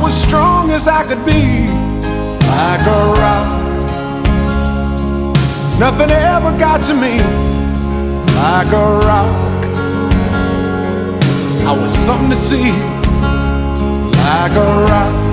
was strong as I could be, like a rock. Nothing ever got to me, like a rock. I was something to see, like a rock.